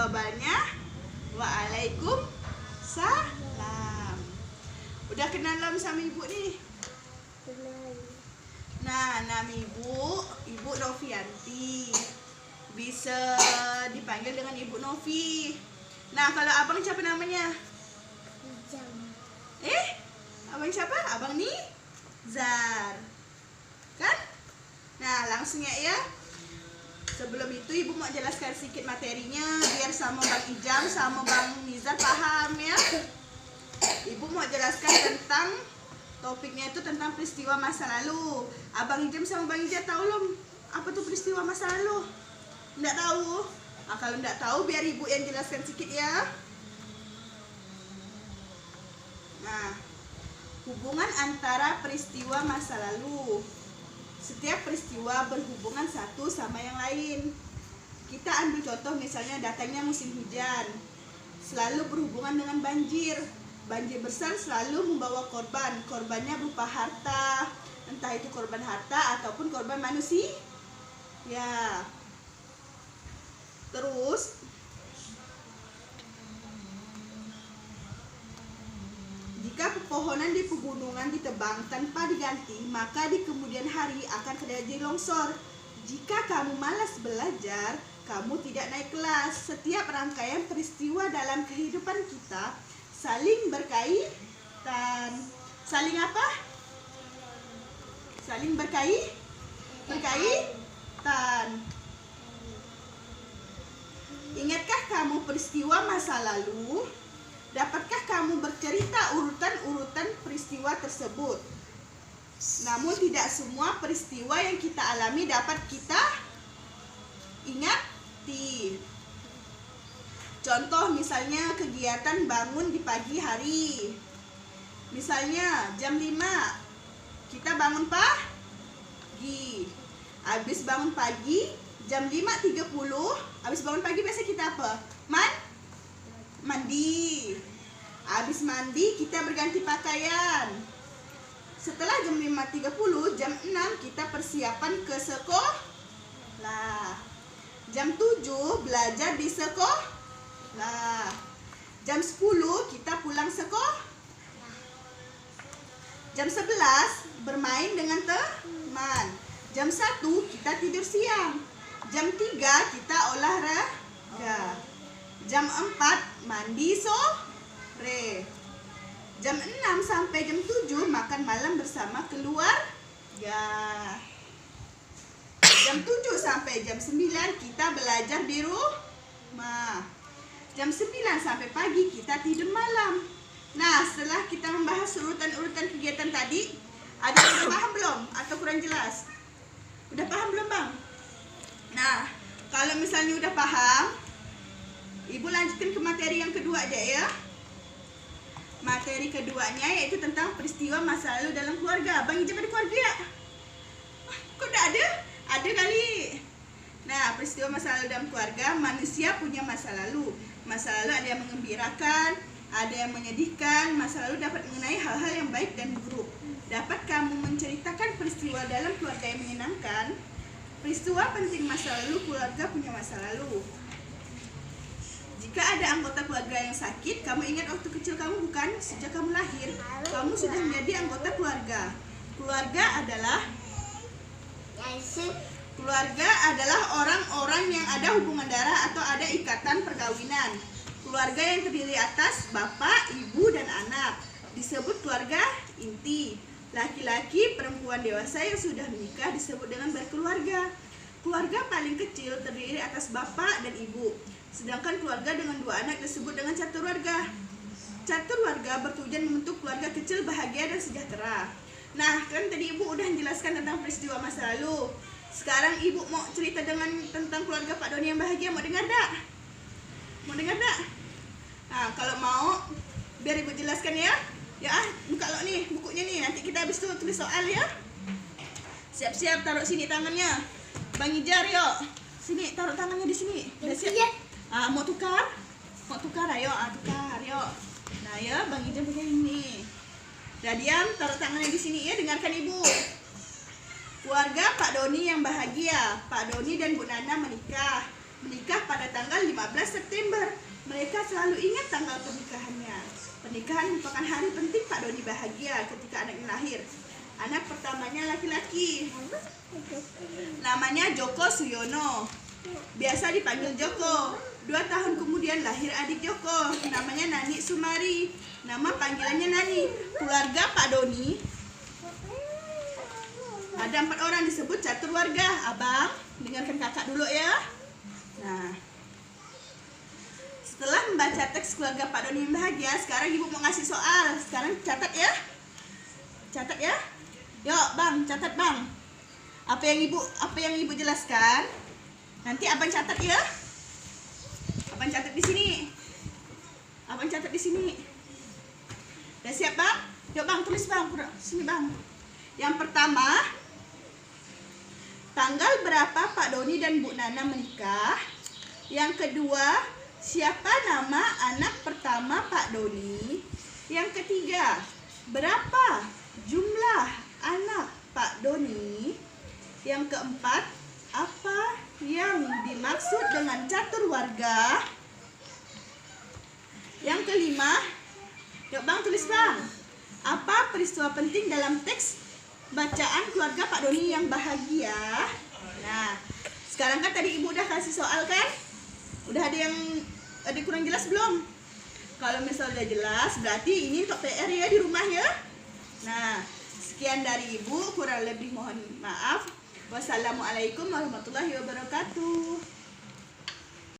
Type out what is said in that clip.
Jawabannya Waalaikumsalam. Udah kenal belum sama ibu nih? Kenal. Nah, nama ibu Novianti. Bisa dipanggil dengan Ibu Novi. Nah, kalau abang siapa namanya? Jam. Abang siapa? Abang Nizar. Kan? Nah, langsung ya. Sebelum itu ibu mau jelaskan sedikit materinya biar sama Bang Ijam sama Bang Nizar paham ya. Ibu mau jelaskan tentang topiknya itu tentang peristiwa masa lalu. Abang Ijam sama Bang Ijam tahu belum apa tuh peristiwa masa lalu? Nggak tahu? Kalau nggak tahu biar ibu yang jelaskan sedikit ya. Nah, hubungan antara peristiwa masa lalu. Setiap peristiwa berhubungan satu sama yang lain. Kita ambil contoh misalnya datangnya musim hujan, selalu berhubungan dengan banjir. Banjir besar selalu membawa korban. Korbannya berupa harta, entah itu korban harta ataupun korban manusia. Ya. Terus jika pepohonan di pegunungan ditebang tanpa diganti, maka di kemudian hari akan terjadi longsor. Jika kamu malas belajar, kamu tidak naik kelas. Setiap rangkaian peristiwa dalam kehidupan kita saling berkaitan. Saling apa? Saling berkaitan. Ingatkah kamu peristiwa masa lalu? Dapatkah kamu bercerita urutan-urutan peristiwa tersebut? Namun tidak semua peristiwa yang kita alami dapat kita ingati. Contoh misalnya kegiatan bangun di pagi hari. Misalnya jam 5 kita bangun pagi. Habis bangun pagi jam 5.30, habis bangun pagi biasa kita apa? Mandi. Habis mandi kita berganti pakaian. Setelah jam 5.30, jam 6 kita persiapan ke sekolah. Jam 7 belajar di sekolah. Jam 10 kita pulang sekolah. Jam 11 bermain dengan teman. Jam 1 kita tidur siang. Jam 3 kita olahraga. Jam 4 mandi sore. Jam 6 sampai jam 7 makan malam bersama keluarga. Jam 7 sampai jam 9 kita belajar di rumah. Jam 9 sampai pagi kita tidur malam. Nah, setelah kita membahas urutan-urutan kegiatan tadi, ada yang udah paham belum? Atau kurang jelas? Udah paham belum, Bang? Nah, kalau misalnya udah paham, Ibu lanjutkan ke materi yang kedua aja ya. Materi keduanya yaitu tentang peristiwa masa lalu dalam keluarga. Bang Ijam ada keluarga ya? Kok udah ada? Ada kali. Nah, peristiwa masa lalu dalam keluarga, manusia punya masa lalu. Masa lalu ada yang mengembirakan, ada yang menyedihkan. Masa lalu dapat mengenai hal-hal yang baik dan buruk. Dapat kamu menceritakan peristiwa dalam keluarga yang menyenangkan? Peristiwa penting masa lalu, keluarga punya masa lalu. Jika ada anggota keluarga yang sakit, kamu ingat waktu kecil kamu bukan? Sejak kamu lahir, kamu sudah menjadi anggota keluarga. Keluarga adalah orang-orang yang ada hubungan darah atau ada ikatan perkawinan. Keluarga yang terdiri atas bapak, ibu, dan anak disebut keluarga inti. Laki-laki, perempuan dewasa yang sudah menikah disebut dengan berkeluarga. Keluarga paling kecil terdiri atas bapak dan ibu. Sedangkan keluarga dengan 2 anak disebut dengan caturwarga. Caturwarga bertujuan membentuk keluarga kecil bahagia dan sejahtera. Nah, kan tadi ibu udah menjelaskan tentang peristiwa masa lalu. Sekarang ibu mau cerita tentang keluarga Pak Doni yang bahagia. Mau dengar tak? Mau dengar tak? Nah, kalau mau biar ibu jelaskan ya. Ya, buka lo nih bukunya nih. Nanti kita habis itu tulis soal ya. Siap-siap taruh sini tangannya. Bang Ijar yuk. Sini taruh tangannya di sini. Udah siap? Mau tukar? Ayo, tukar, yuk. Nah ya, Bang Ijam punya ini. Udah diam, taruh tangannya di sini ya, dengarkan ibu. Keluarga Pak Doni yang bahagia. Pak Doni dan Bu Nana menikah pada tanggal tanggal 15 September. Mereka selalu ingat tanggal pernikahannya. Pernikahan merupakan hari penting Pak Doni bahagia ketika anaknya lahir. Anak pertamanya laki-laki. Namanya Joko Suyono. Biasa dipanggil Joko. 2 tahun kemudian lahir adik Joko. Namanya Nani Sumari. Nama panggilannya Nani. Keluarga Pak Doni ada 4 orang, disebut catur warga. Abang, dengarkan kakak dulu ya. Nah, setelah membaca teks keluarga Pak Doni yang bahagia, sekarang ibu mau ngasih soal. Sekarang catat ya. Catat ya. Yuk bang, catat bang. Apa yang ibu jelaskan? Nanti abang catat ya. Abang catat di sini. Abang catat di sini. Udah siap bang? Yuk bang, tulis bang. Sini bang. Yang pertama, tanggal berapa Pak Doni dan Bu Nana menikah? Yang kedua, siapa nama anak pertama Pak Doni? Yang ketiga, berapa jumlah anak Pak Doni? Yang keempat, apa yang dimaksud dengan catur warga? Yang kelima, yuk bang tulis bang. Apa peristiwa penting dalam teks bacaan keluarga Pak Doni yang bahagia? Nah, sekarang kan tadi ibu udah kasih soal kan? Udah ada kurang jelas belum? Kalau misalnya udah jelas, berarti ini untuk PR ya di rumah ya. Nah, sekian dari ibu, kurang lebih mohon maaf. Wassalamualaikum warahmatullahi wabarakatuh.